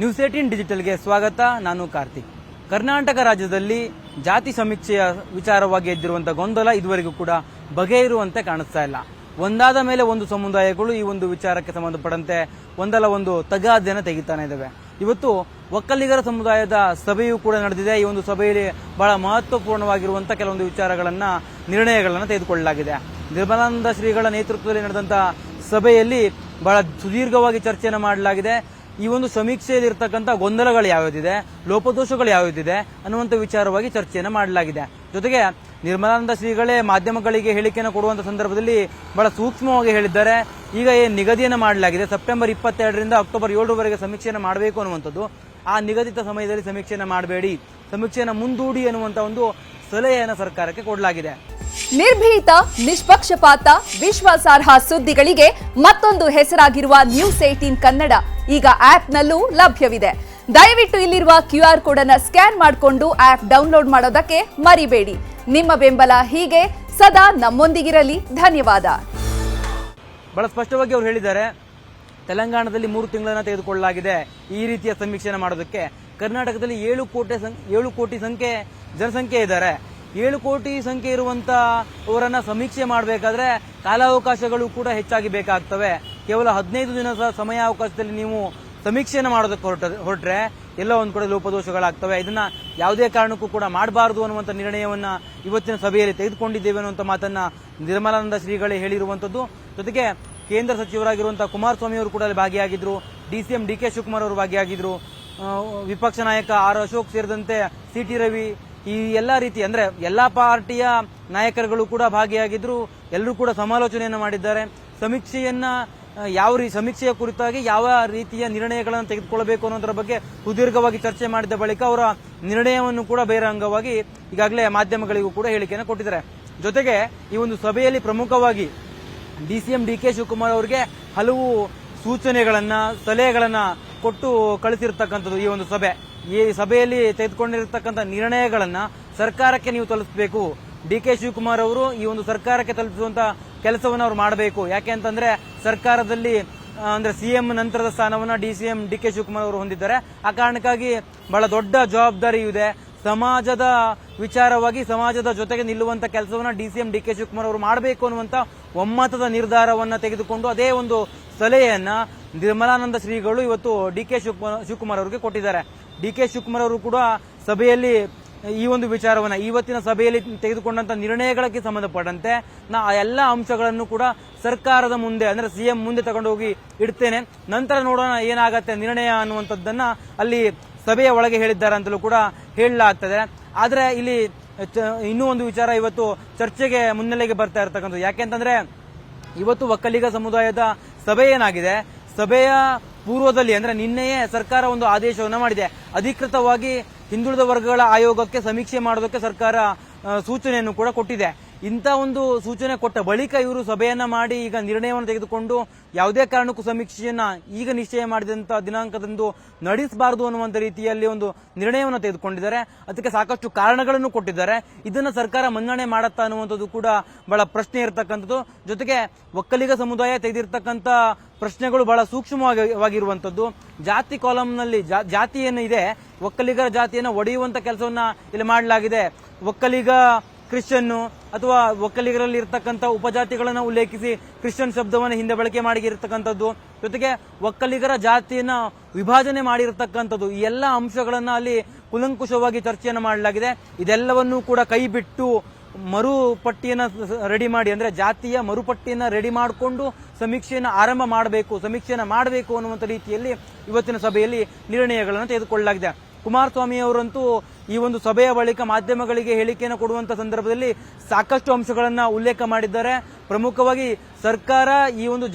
News 18 ಡಿಜಿಟಲ್ಗೆ ಸ್ವಾಗತ. ನಾನು ಕಾರ್ತಿಕ್. ಕರ್ನಾಟಕ ರಾಜ್ಯದಲ್ಲಿ ಜಾತಿ ಸಮೀಕ್ಷೆಯ ವಿಚಾರವಾಗಿ ಎದ್ದಿರುವಂತಹ ಗೊಂದಲ ಇದುವರೆಗೂ ಕೂಡ ಬಗೆಯಿರುವಂತೆ ಕಾಣಿಸ್ತಾ ಇಲ್ಲ. ಒಂದಾದ ಮೇಲೆ ಒಂದು ಸಮುದಾಯಗಳು ಈ ಒಂದು ವಿಚಾರಕ್ಕೆ ಸಂಬಂಧಪಟ್ಟಂತೆ ಒಂದಲ್ಲ ಒಂದು ತಗಾದೆಯನ್ನು ತೆಗಿತಾನೆ ಇದ್ದಾವೆ. ಇವತ್ತು ಒಕ್ಕಲಿಗರ ಸಮುದಾಯದ ಸಭೆಯೂ ಕೂಡ ನಡೆದಿದೆ. ಈ ಒಂದು ಸಭೆಯಲ್ಲಿ ಬಹಳ ಮಹತ್ವಪೂರ್ಣವಾಗಿರುವಂತಹ ಕೆಲವೊಂದು ನಿರ್ಣಯಗಳನ್ನು ತೆಗೆದುಕೊಳ್ಳಲಾಗಿದೆ. ನಿರ್ಮಲಾನಂದ ಶ್ರೀಗಳ ನೇತೃತ್ವದಲ್ಲಿ ನಡೆದಂತಹ ಸಭೆಯಲ್ಲಿ ಬಹಳ ಸುದೀರ್ಘವಾಗಿ ಚರ್ಚೆಯನ್ನು ಮಾಡಲಾಗಿದೆ. ಈ ಒಂದು ಸಮೀಕ್ಷೆಯಲ್ಲಿ ಇರತಕ್ಕಂಥ ಗೊಂದಲಗಳು ಯಾವ್ಯಾವುದಿದೆ, ಲೋಪದೋಷಗಳು ಯಾವ್ಯಾವುದಿದೆ ಅನ್ನುವಂಥ ವಿಚಾರವಾಗಿ ಚರ್ಚೆಯನ್ನು ಮಾಡಲಾಗಿದೆ. ಜೊತೆಗೆ ನಿರ್ಮಲಾನಂದ ಶ್ರೀಗಳೇ ಮಾಧ್ಯಮಗಳಿಗೆ ಹೇಳಿಕೆಯನ್ನು ಕೊಡುವಂತ ಸಂದರ್ಭದಲ್ಲಿ ಬಹಳ ಸೂಕ್ಷ್ಮವಾಗಿ ಹೇಳಿದ್ದಾರೆ. ಈಗ ನಿಗದಿಯನ್ನು ಮಾಡಲಾಗಿದೆ, ಸೆಪ್ಟೆಂಬರ್ 22ರಿಂದ ಅಕ್ಟೋಬರ್ 7ರವರೆಗೆ ಸಮೀಕ್ಷೆಯನ್ನು ಮಾಡಬೇಕು ಅನ್ನುವಂಥದ್ದು. ಆ ನಿಗದಿತ ಸಮಯದಲ್ಲಿ ಸಮೀಕ್ಷೆಯನ್ನು ಮಾಡಬೇಡಿ, ಸಮೀಕ್ಷೆಯನ್ನು ಮುಂದೂಡಿ ಅನ್ನುವಂಥ ಒಂದು ಸಲಹೆಯನ್ನು ಸರ್ಕಾರಕ್ಕೆ ಕೊಡಲಾಗಿದೆ. ನಿರ್ಭೀತ, ನಿಷ್ಪಕ್ಷಪಾತ, ವಿಶ್ವಾಸಾರ್ಹ ಸುದ್ದಿಗಳಿಗೆ ಮತ್ತೊಂದು ಹೆಸರಾಗಿರುವ ನ್ಯೂಸ್ 18 ಕನ್ನಡ ಈಗ ಆಪ್ನಲ್ಲೂ ಲಭ್ಯವಿದೆ. ದಯವಿಟ್ಟು ಇಲ್ಲಿರುವ QR ಕೋಡ್ ಅನ್ನು ಸ್ಕ್ಯಾನ್ ಮಾಡಿಕೊಂಡು ಆಪ್ ಡೌನ್ಲೋಡ್ ಮಾಡೋದಕ್ಕೆ ಮರಿಬೇಡಿ. ನಿಮ್ಮ ಬೆಂಬಲ ಹೀಗೆ ಸದಾ ನಮ್ಮೊಂದಿಗಿರಲಿ. ಧನ್ಯವಾದ. ಬಹಳ ಸ್ಪಷ್ಟವಾಗಿ ಅವರು ಹೇಳಿದ್ದಾರೆ, ತೆಲಂಗಾಣದಲ್ಲಿ 3 ತಿಂಗಳನ್ನು ತೆಗೆದುಕೊಳ್ಳಲಾಗಿದೆ ಈ ರೀತಿಯ ಸಮೀಕ್ಷೆಯನ್ನು ಮಾಡೋದಕ್ಕೆ. ಕರ್ನಾಟಕದಲ್ಲಿ 7 ಕೋಟಿ ಜನಸಂಖ್ಯೆ ಇದ್ದಾರೆ. 7 ಕೋಟಿ ಸಂಖ್ಯೆ ಇರುವಂತ ಅವರನ್ನ ಸಮೀಕ್ಷೆ ಮಾಡಬೇಕಾದ್ರೆ ಕಾಲಾವಕಾಶಗಳು ಕೂಡ ಹೆಚ್ಚಾಗಿ ಬೇಕಾಗ್ತವೆ. ಕೇವಲ 15 ದಿನದ ಸಮಯಾವಕಾಶದಲ್ಲಿ ನೀವು ಸಮೀಕ್ಷೆಯನ್ನು ಮಾಡೋದಕ್ಕೆ ಹೊರಟ್ರೆ ಎಲ್ಲ ಒಂದ್ ಕಡೆ ಲೋಪದೋಷಗಳಾಗ್ತವೆ. ಇದನ್ನ ಯಾವುದೇ ಕಾರಣಕ್ಕೂ ಕೂಡ ಮಾಡಬಾರದು ಅನ್ನುವಂಥ ನಿರ್ಣಯವನ್ನ ಇವತ್ತಿನ ಸಭೆಯಲ್ಲಿ ತೆಗೆದುಕೊಂಡಿದ್ದೇವೆ ಅನ್ನುವಂಥ ಮಾತನ್ನ ನಿರ್ಮಲಾನಂದ ಶ್ರೀಗಳೇ ಹೇಳಿರುವಂತದ್ದು. ಜೊತೆಗೆ ಕೇಂದ್ರ ಸಚಿವರಾಗಿರುವಂತಹ ಕುಮಾರಸ್ವಾಮಿ ಅವರು ಕೂಡ ಅಲ್ಲಿ ಭಾಗಿಯಾಗಿದ್ರು, DCM DK ಶಿವಕುಮಾರ್ ಅವರು ಭಾಗಿಯಾಗಿದ್ರು, ವಿಪಕ್ಷ ನಾಯಕ R ಅಶೋಕ್ ಸೇರಿದಂತೆ CT ರವಿ, ಈ ಎಲ್ಲಾ ರೀತಿ ಅಂದ್ರೆ ಎಲ್ಲಾ ಪಾರ್ಟಿಯ ನಾಯಕರುಗಳು ಕೂಡ ಭಾಗಿಯಾಗಿದ್ರು. ಎಲ್ಲರೂ ಕೂಡ ಸಮಾಲೋಚನೆಯನ್ನು ಮಾಡಿದ್ದಾರೆ. ಸಮೀಕ್ಷೆಯ ಕುರಿತಾಗಿ ಯಾವ ರೀತಿಯ ನಿರ್ಣಯಗಳನ್ನು ತೆಗೆದುಕೊಳ್ಳಬೇಕು ಅನ್ನೋದರ ಬಗ್ಗೆ ಸುದೀರ್ಘವಾಗಿ ಚರ್ಚೆ ಮಾಡಿದ ಬಳಿಕ ಅವರ ನಿರ್ಣಯವನ್ನು ಕೂಡ ಬಹಿರಂಗವಾಗಿ ಈಗಾಗಲೇ ಮಾಧ್ಯಮಗಳಿಗೂ ಕೂಡ ಹೇಳಿಕೆಯನ್ನು ಕೊಟ್ಟಿದ್ದಾರೆ. ಜೊತೆಗೆ ಈ ಒಂದು ಸಭೆಯಲ್ಲಿ ಪ್ರಮುಖವಾಗಿ DCM DK ಶಿವಕುಮಾರ್ ಅವರಿಗೆ ಹಲವು ಸೂಚನೆಗಳನ್ನ, ಸಲಹೆಗಳನ್ನ ಕೊಟ್ಟು ಕಳಿಸಿರ್ತಕ್ಕಂಥದ್ದು. ಈ ಸಭೆಯಲ್ಲಿ ತೆಗೆದುಕೊಂಡಿರತಕ್ಕಂಥ ನಿರ್ಣಯಗಳನ್ನ ಸರ್ಕಾರಕ್ಕೆ ನೀವು ತಲುಪಿಸಬೇಕು. DK ಶಿವಕುಮಾರ್ ಅವರು ಈ ಒಂದು ಸರ್ಕಾರಕ್ಕೆ ತಲುಪಿಸುವಂತ ಕೆಲಸವನ್ನು ಅವರು ಮಾಡಬೇಕು. ಯಾಕೆ ಅಂತಂದ್ರೆ ಸರ್ಕಾರದಲ್ಲಿ ಅಂದ್ರೆ CM ನಂತರದ ಸ್ಥಾನವನ್ನ DCM DK ಶಿವಕುಮಾರ್ ಅವರು ಹೊಂದಿದ್ದಾರೆ. ಆ ಕಾರಣಕ್ಕಾಗಿ ಬಹಳ ದೊಡ್ಡ ಜವಾಬ್ದಾರಿ ಇದೆ. ಸಮಾಜದ ವಿಚಾರವಾಗಿ ಸಮಾಜದ ಜೊತೆಗೆ ನಿಲ್ಲುವಂತ ಕೆಲಸವನ್ನ DCM DK ಶಿವಕುಮಾರ್ ಅವರು ಮಾಡಬೇಕು ಅನ್ನುವಂತ ಒಮ್ಮತದ ನಿರ್ಧಾರವನ್ನ ತೆಗೆದುಕೊಂಡು ಅದೇ ಒಂದು ಸಲಹೆಯನ್ನ ನಿರ್ಮಲಾನಂದ ಶ್ರೀಗಳು ಇವತ್ತು DK ಶಿವಕುಮಾರ್ ಅವರಿಗೆ ಕೊಟ್ಟಿದ್ದಾರೆ. DK ಶಿವಕುಮಾರ್ ಅವರು ಕೂಡ ಸಭೆಯಲ್ಲಿ ಈ ಒಂದು ವಿಚಾರವನ್ನ ಇವತ್ತಿನ ಸಭೆಯಲ್ಲಿ ತೆಗೆದುಕೊಂಡಂತ ನಿರ್ಣಯಗಳಿಗೆ ಸಂಬಂಧಪಟ್ಟಂತೆ ಎಲ್ಲ ಅಂಶಗಳನ್ನು ಕೂಡ ಸರ್ಕಾರದ ಮುಂದೆ ಅಂದ್ರೆ CM ಮುಂದೆ ತಗೊಂಡೋಗಿ ಇಡ್ತೇನೆ, ನಂತರ ನೋಡೋಣ ಏನಾಗತ್ತೆ ನಿರ್ಣಯ ಅನ್ನುವಂಥದ್ದನ್ನ ಅಲ್ಲಿ ಸಭೆಯ ಒಳಗೆ ಹೇಳಿದ್ದಾರೆ ಅಂತಲೂ ಕೂಡ ಹೇಳಲಾಗ್ತದೆ. ಆದ್ರೆ ಇಲ್ಲಿ ಇನ್ನೂ ಒಂದು ವಿಚಾರ ಇವತ್ತು ಚರ್ಚೆಗೆ ಮುನ್ನೆಲೆಗೆ ಬರ್ತಾ ಇರತಕ್ಕಂಥದ್ದು. ಯಾಕೆಂತಂದ್ರೆ ಇವತ್ತು ಒಕ್ಕಲಿಗ ಸಮುದಾಯದ ಸಭೆ ಏನಾಗಿದೆ, ಸಭೆಯ ಪೂರ್ವದಲ್ಲಿ ಅಂದ್ರೆ ನಿನ್ನೆಯೇ ಸರ್ಕಾರ ಒಂದು ಆದೇಶವನ್ನು ಮಾಡಿದೆ. ಅಧಿಕೃತವಾಗಿ ಹಿಂದುಳಿದ ವರ್ಗಗಳ ಆಯೋಗಕ್ಕೆ ಸಮೀಕ್ಷೆ ಮಾಡೋದಕ್ಕೆ ಸರ್ಕಾರ ಸೂಚನೆಯನ್ನು ಕೂಡ ಕೊಟ್ಟಿದೆ. ಇಂಥ ಒಂದು ಸೂಚನೆ ಕೊಟ್ಟ ಬಳಿಕ ಇವರು ಸಭೆಯನ್ನ ಮಾಡಿ ಈಗ ನಿರ್ಣಯವನ್ನು ತೆಗೆದುಕೊಂಡು ಯಾವುದೇ ಕಾರಣಕ್ಕೂ ಸಮೀಕ್ಷೆಯನ್ನ ಈಗ ನಿಶ್ಚಯ ಮಾಡಿದಂತ ದಿನಾಂಕದಂದು ನಡೆಸಬಾರದು ಅನ್ನುವಂಥ ರೀತಿಯಲ್ಲಿ ಒಂದು ನಿರ್ಣಯವನ್ನು ತೆಗೆದುಕೊಂಡಿದ್ದಾರೆ. ಅದಕ್ಕೆ ಸಾಕಷ್ಟು ಕಾರಣಗಳನ್ನು ಕೊಟ್ಟಿದ್ದಾರೆ. ಇದನ್ನ ಸರ್ಕಾರ ಮನ್ನಣೆ ಮಾಡುತ್ತಾ ಅನ್ನುವಂಥದ್ದು ಕೂಡ ಬಹಳ ಪ್ರಶ್ನೆ ಇರತಕ್ಕಂಥದ್ದು. ಜೊತೆಗೆ ಒಕ್ಕಲಿಗ ಸಮುದಾಯ ತೆಗೆದಿರ್ತಕ್ಕಂಥ ಪ್ರಶ್ನೆಗಳು ಬಹಳ ಸೂಕ್ಷ್ಮವಾಗಿರುವಂತದ್ದು. ಜಾತಿ ಕಾಲಂನಲ್ಲಿ ಜಾತಿ ಏನು ಇದೆ, ಒಕ್ಕಲಿಗರ ಜಾತಿಯನ್ನು ಒಡೆಯುವಂತ ಕೆಲಸವನ್ನ ಇಲ್ಲಿ ಮಾಡಲಾಗಿದೆ. ಒಕ್ಕಲಿಗ ಕ್ರಿಶ್ಚಿಯನ್ನು ಅಥವಾ ಒಕ್ಕಲಿಗರಲ್ಲಿ ಇರತಕ್ಕಂಥ ಉಪಜಾತಿಗಳನ್ನು ಉಲ್ಲೇಖಿಸಿ ಕ್ರಿಶ್ಚಿಯನ್ ಶಬ್ದವನ್ನು ಹಿಂದೆ ಬಳಕೆ ಮಾಡಿರ್ತಕ್ಕಂಥದ್ದು, ಜೊತೆಗೆ ಒಕ್ಕಲಿಗರ ಜಾತಿಯನ್ನ ವಿಭಜನೆ ಮಾಡಿರತಕ್ಕಂಥದ್ದು, ಈ ಎಲ್ಲ ಅಂಶಗಳನ್ನ ಅಲ್ಲಿ ಕುಲಂಕುಷವಾಗಿ ಚರ್ಚೆಯನ್ನು ಮಾಡಲಾಗಿದೆ. ಇದೆಲ್ಲವನ್ನೂ ಕೂಡ ಕೈ ಬಿಟ್ಟು ಮರುಪಟ್ಟಿಯನ್ನ ರೆಡಿ ಮಾಡಿ ಅಂದ್ರೆ ಜಾತಿಯ ಮರುಪಟ್ಟಿಯನ್ನ ರೆಡಿ ಮಾಡಿಕೊಂಡು ಸಮೀಕ್ಷೆಯನ್ನು ಆರಂಭ ಮಾಡಬೇಕು ಅನ್ನುವಂಥ ರೀತಿಯಲ್ಲಿ ಇವತ್ತಿನ ಸಭೆಯಲ್ಲಿ ನಿರ್ಣಯಗಳನ್ನು ತೆಗೆದುಕೊಳ್ಳಲಾಗಿದೆ. ಕುಮಾರಸ್ವಾಮಿ ಅವರಂತೂ ಈ ಒಂದು ಸಭೆಯ ಬಳಿಕ ಮಾಧ್ಯಮಗಳಿಗೆ ಹೇಳಿಕೆಯನ್ನು ಕೊಡುವಂತ ಸಂದರ್ಭದಲ್ಲಿ ಸಾಕಷ್ಟು ಅಂಶಗಳನ್ನ ಉಲ್ಲೇಖ ಮಾಡಿದ್ದಾರೆ. ಪ್ರಮುಖವಾಗಿ ಸರ್ಕಾರ ಈ ಒಂದು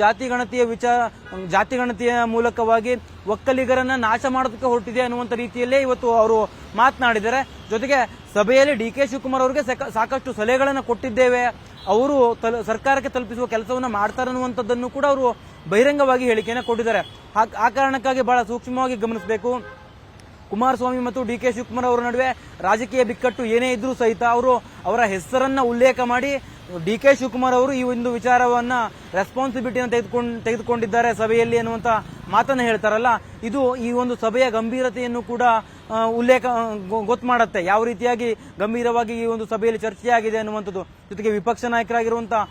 ಜಾತಿಗಣತಿಯ ಮೂಲಕವಾಗಿ ಒಕ್ಕಲಿಗರನ್ನ ನಾಶ ಮಾಡೋದಕ್ಕೆ ಹೊರಟಿದೆ ಅನ್ನುವಂಥ ರೀತಿಯಲ್ಲೇ ಇವತ್ತು ಅವರು ಮಾತನಾಡಿದ್ದಾರೆ. ಜೊತೆಗೆ ಸಭೆಯಲ್ಲಿ DK ಶಿವಕುಮಾರ್ ಅವರಿಗೆ ಸಾಕಷ್ಟು ಸಲಹೆಗಳನ್ನು ಕೊಟ್ಟಿದ್ದೇವೆ, ಅವರು ಸರ್ಕಾರಕ್ಕೆ ತಲುಪಿಸುವ ಕೆಲಸವನ್ನ ಮಾಡ್ತಾರೆ ಅನ್ನುವಂಥದ್ದನ್ನು ಕೂಡ ಅವರು ಬಹಿರಂಗವಾಗಿ ಹೇಳಿಕೆಯನ್ನು ಕೊಟ್ಟಿದ್ದಾರೆ. ಆ ಕಾರಣಕ್ಕಾಗಿ ಬಹಳ ಸೂಕ್ಷ್ಮವಾಗಿ ಗಮನಿಸಬೇಕು. ಕುಮಾರಸ್ವಾಮಿ ಮತ್ತು DK ಶಿವಕುಮಾರ್ ಅವರ ನಡುವೆ ರಾಜಕೀಯ ಬಿಕ್ಕಟ್ಟು ಏನೇ ಇದ್ರೂ ಸಹಿತ ಅವರ ಹೆಸರನ್ನ ಉಲ್ಲೇಖ ಮಾಡಿ DK ಶಿವಕುಮಾರ್ ಅವರು ಈ ಒಂದು ವಿಚಾರವನ್ನ ರೆಸ್ಪಾನ್ಸಿಬಿಲಿಟಿಯನ್ನು ತೆಗೆದುಕೊಂಡಿದ್ದಾರೆ ಸಭೆಯಲ್ಲಿ ಅನ್ನುವಂತ ಮಾತನ್ನ ಹೇಳ್ತಾರಲ್ಲ, ಇದು ಈ ಒಂದು ಸಭೆಯ ಗಂಭೀರತೆಯನ್ನು ಕೂಡ ಉಲ್ಲೇಖ ಗೊತ್ತು ಮಾಡುತ್ತೆ. ಯಾವ ರೀತಿಯಾಗಿ ಗಂಭೀರವಾಗಿ ಈ ಒಂದು ಸಭೆಯಲ್ಲಿ ಚರ್ಚೆಯಾಗಿದೆ ಅನ್ನುವಂಥದ್ದು. ಜೊತೆಗೆ ವಿಪಕ್ಷ ನಾಯಕರಾಗಿರುವಂತಹ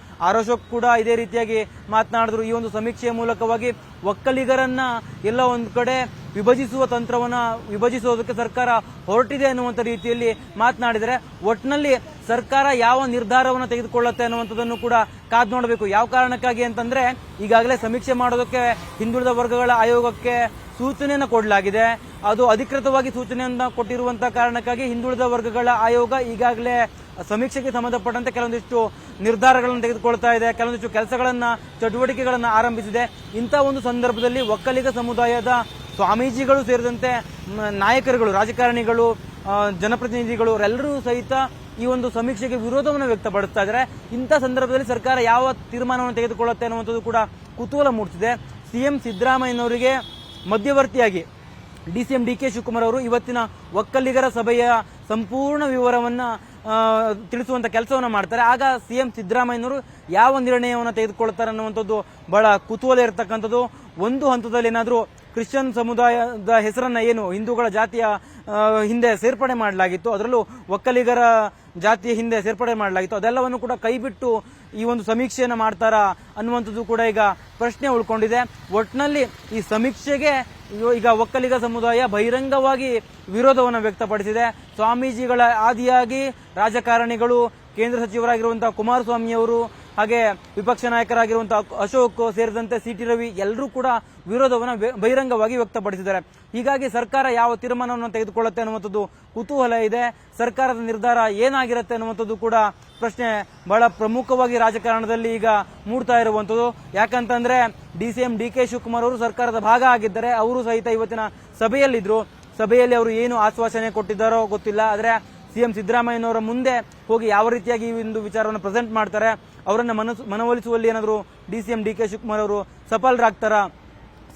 ಅಶೋಕ್ ಕೂಡ ಇದೇ ರೀತಿಯಾಗಿ ಮಾತನಾಡಿದ್ರು. ಈ ಒಂದು ಸಮೀಕ್ಷೆಯ ಮೂಲಕವಾಗಿ ಒಕ್ಕಲಿಗರನ್ನ ಎಲ್ಲ ಒಂದು ಕಡೆ ವಿಭಜಿಸುವ ತಂತ್ರವನ್ನ ವಿಭಜಿಸುವುದಕ್ಕೆ ಸರ್ಕಾರ ಹೊರಟಿದೆ ಅನ್ನುವಂಥ ರೀತಿಯಲ್ಲಿ ಮಾತನಾಡಿದರೆ, ಒಟ್ಟಿನಲ್ಲಿ ಸರ್ಕಾರ ಯಾವ ನಿರ್ಧಾರವನ್ನು ತೆಗೆದುಕೊಳ್ಳುತ್ತೆ ಅನ್ನುವಂಥದ್ದನ್ನು ಕೂಡ ಕಾದು ನೋಡಬೇಕು. ಯಾವ ಕಾರಣಕ್ಕಾಗಿ ಅಂತಂದ್ರೆ, ಈಗಾಗಲೇ ಸಮೀಕ್ಷೆ ಮಾಡೋದಕ್ಕೆ ಹಿಂದುಳಿದ ವರ್ಗಗಳ ಆಯೋಗಕ್ಕೆ ಸೂಚನೆಯನ್ನು ಕೊಡಲಾಗಿದೆ. ಅದು ಅಧಿಕೃತವಾಗಿ ಸೂಚನೆಯನ್ನ ಕೊಟ್ಟಿರುವಂತಹ ಕಾರಣಕ್ಕಾಗಿ ಹಿಂದುಳಿದ ವರ್ಗಗಳ ಆಯೋಗ ಈಗಾಗಲೇ ಸಮೀಕ್ಷೆಗೆ ಸಂಬಂಧಪಟ್ಟಂತೆ ಕೆಲವೊಂದಿಷ್ಟು ನಿರ್ಧಾರಗಳನ್ನು ತೆಗೆದುಕೊಳ್ತಾ ಇದೆ, ಕೆಲವೊಂದಿಷ್ಟು ಕೆಲಸಗಳನ್ನ ಚಟುವಟಿಕೆಗಳನ್ನ ಆರಂಭಿಸಿದೆ. ಇಂಥ ಒಂದು ಸಂದರ್ಭದಲ್ಲಿ ಒಕ್ಕಲಿಗ ಸಮುದಾಯದ ಸ್ವಾಮೀಜಿಗಳು ಸೇರಿದಂತೆ ನಾಯಕರುಗಳು, ರಾಜಕಾರಣಿಗಳು, ಜನಪ್ರತಿನಿಧಿಗಳು ಎಲ್ಲರೂ ಸಹಿತ ಈ ಒಂದು ಸಮೀಕ್ಷೆಗೆ ವಿರೋಧವನ್ನು ವ್ಯಕ್ತಪಡಿಸ್ತಾ ಇದ್ದಾರೆ. ಇಂಥ ಸಂದರ್ಭದಲ್ಲಿ ಸರ್ಕಾರ ಯಾವ ತೀರ್ಮಾನವನ್ನು ತೆಗೆದುಕೊಳ್ಳುತ್ತೆ ಅನ್ನುವಂಥದ್ದು ಕೂಡ ಕುತೂಹಲ ಮೂಡಿಸಿದೆ. ಸಿಎಂ ಸಿದ್ದರಾಮಯ್ಯನವರಿಗೆ ಮಧ್ಯವರ್ತಿಯಾಗಿ DCM DK ಶಿವಕುಮಾರ್ ಅವರು ಇವತ್ತಿನ ಒಕ್ಕಲಿಗರ ಸಭೆಯ ಸಂಪೂರ್ಣ ವಿವರವನ್ನ ತಿಳಿಸುವಂತ ಕೆಲಸವನ್ನ ಮಾಡ್ತಾರೆ. ಆಗ ಸಿಎಂ ಸಿದ್ದರಾಮಯ್ಯನವರು ಯಾವ ನಿರ್ಣಯವನ್ನು ತೆಗೆದುಕೊಳ್ತಾರೆ ಅನ್ನುವಂಥದ್ದು ಬಹಳ ಕುತೂಹಲ ಇರತಕ್ಕಂಥದ್ದು. ಒಂದು ಹಂತದಲ್ಲಿ ಏನಾದರೂ ಕ್ರಿಶ್ಚಿಯನ್ ಸಮುದಾಯದ ಹೆಸರನ್ನ ಏನು ಹಿಂದೂಗಳ ಜಾತಿಯ ಹಿಂದೆ ಸೇರ್ಪಡೆ ಮಾಡಲಾಗಿತ್ತು, ಅದರಲ್ಲೂ ಒಕ್ಕಲಿಗರ ಜಾತಿಯ ಹಿಂದೆ ಸೇರ್ಪಡೆ ಮಾಡಲಾಗಿತ್ತು, ಅದೆಲ್ಲವನ್ನು ಕೂಡ ಕೈಬಿಟ್ಟು ಈ ಒಂದು ಸಮೀಕ್ಷೆಯನ್ನು ಮಾಡ್ತಾರಾ ಅನ್ನುವಂಥದ್ದು ಕೂಡ ಈಗ ಪ್ರಶ್ನೆ ಉಳ್ಕೊಂಡಿದೆ. ಒಟ್ಟಿನಲ್ಲಿ ಈ ಸಮೀಕ್ಷೆಗೆ ಈಗ ಒಕ್ಕಲಿಗ ಸಮುದಾಯ ಬಹಿರಂಗವಾಗಿ ವಿರೋಧವನ್ನು ವ್ಯಕ್ತಪಡಿಸಿದೆ. ಸ್ವಾಮೀಜಿಗಳ ಆದಿಯಾಗಿ ರಾಜಕಾರಣಿಗಳು, ಕೇಂದ್ರ ಸಚಿವರಾಗಿರುವಂತಹ ಕುಮಾರಸ್ವಾಮಿ ಅವರು, ಹಾಗೆ ವಿಪಕ್ಷ ನಾಯಕರಾಗಿರುವಂತಹ ಅಶೋಕ್ ಸೇರಿದಂತೆ CT ರವಿ ಎಲ್ಲರೂ ಕೂಡ ವಿರೋಧವನ್ನು ಬಹಿರಂಗವಾಗಿ ವ್ಯಕ್ತಪಡಿಸಿದ್ದಾರೆ. ಹೀಗಾಗಿ ಸರ್ಕಾರ ಯಾವ ತೀರ್ಮಾನವನ್ನು ತೆಗೆದುಕೊಳ್ಳುತ್ತೆ ಅನ್ನುವಂಥದ್ದು ಕುತೂಹಲ ಇದೆ. ಸರ್ಕಾರದ ನಿರ್ಧಾರ ಏನಾಗಿರುತ್ತೆ ಅನ್ನುವಂಥದ್ದು ಕೂಡ ಪ್ರಶ್ನೆ ಬಹಳ ಪ್ರಮುಖವಾಗಿ ರಾಜಕಾರಣದಲ್ಲಿ ಈಗ ಮೂಡ್ತಾ ಇರುವಂಥದ್ದು. ಯಾಕಂತಂದ್ರೆ DCM DK ಶಿವಕುಮಾರ್ ಅವರು ಸರ್ಕಾರದ ಭಾಗ ಆಗಿದ್ದಾರೆ. ಅವರು ಸಹಿತ ಇವತ್ತಿನ ಸಭೆಯಲ್ಲಿದ್ರು. ಸಭೆಯಲ್ಲಿ ಅವರು ಏನು ಆಶ್ವಾಸನೆ ಕೊಟ್ಟಿದ್ದಾರೋ ಗೊತ್ತಿಲ್ಲ. ಆದ್ರೆ ಸಿಎಂ ಸಿದ್ದರಾಮಯ್ಯನವರ ಮುಂದೆ ಹೋಗಿ ಯಾವ ರೀತಿಯಾಗಿ ಈ ಒಂದು ವಿಚಾರವನ್ನು ಪ್ರೆಸೆಂಟ್ ಮಾಡ್ತಾರೆ, ಅವರನ್ನ ಮನವೊಲಿಸುವಲ್ಲಿ ಏನಾದರೂ DCM DK ಶಿವಕುಮಾರ್ ಅವರು ಸಫಲರಾಗ್ತಾರ,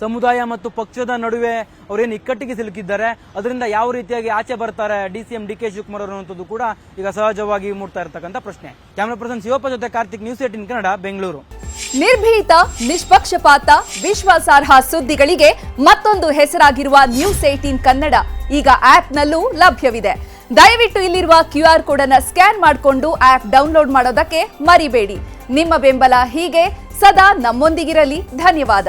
ಸಮುದಾಯ ಮತ್ತು ಪಕ್ಷದ ನಡುವೆ ಅವರೇನು ಇಕ್ಕಟ್ಟಿಗೆ ಸಿಲುಕಿದ್ದಾರೆ, ಅದರಿಂದ ಯಾವ ರೀತಿಯಾಗಿ ಆಚೆ ಬರ್ತಾರೆ DCM DK ಶಿವಕುಮಾರ್ ಅವರು ಅನ್ನುವಂಥದ್ದು ಕೂಡ ಈಗ ಸಹಜವಾಗಿ ಮೂಡ್ತಾ ಇರತಕ್ಕಂಥ ಪ್ರಶ್ನೆ. ಕ್ಯಾಮರಾ ಪರ್ಸನ್ ಶಿವಪ್ಪ ಜೊತೆ ಕಾರ್ತಿಕ್, ನ್ಯೂಸ್ 18 ಕನ್ನಡ, ಬೆಂಗಳೂರು. ನಿರ್ಭೀತ, ನಿಷ್ಪಕ್ಷಪಾತ, ವಿಶ್ವಾಸಾರ್ಹ ಸುದ್ದಿಗಳಿಗೆ ಮತ್ತೊಂದು ಹೆಸರಾಗಿರುವ ನ್ಯೂಸ್ 18 ಕನ್ನಡ ಈಗ ಆಪ್ನಲ್ಲೂ ಲಭ್ಯವಿದೆ. ದಯವಿಟ್ಟು ಇಲ್ಲಿರುವ QR ಕೋಡ್ ಅನ್ನು ಸ್ಕ್ಯಾನ್ ಮಾಡಿಕೊಂಡು ಆಪ್ ಡೌನ್ಲೋಡ್ ಮಾಡೋದಕ್ಕೆ ಮರಿಬೇಡಿ. ನಿಮ್ಮ ಬೆಂಬಲ ಹೀಗೆ ಸದಾ ನಮ್ಮೊಂದಿಗಿರಲಿ. ಧನ್ಯವಾದ.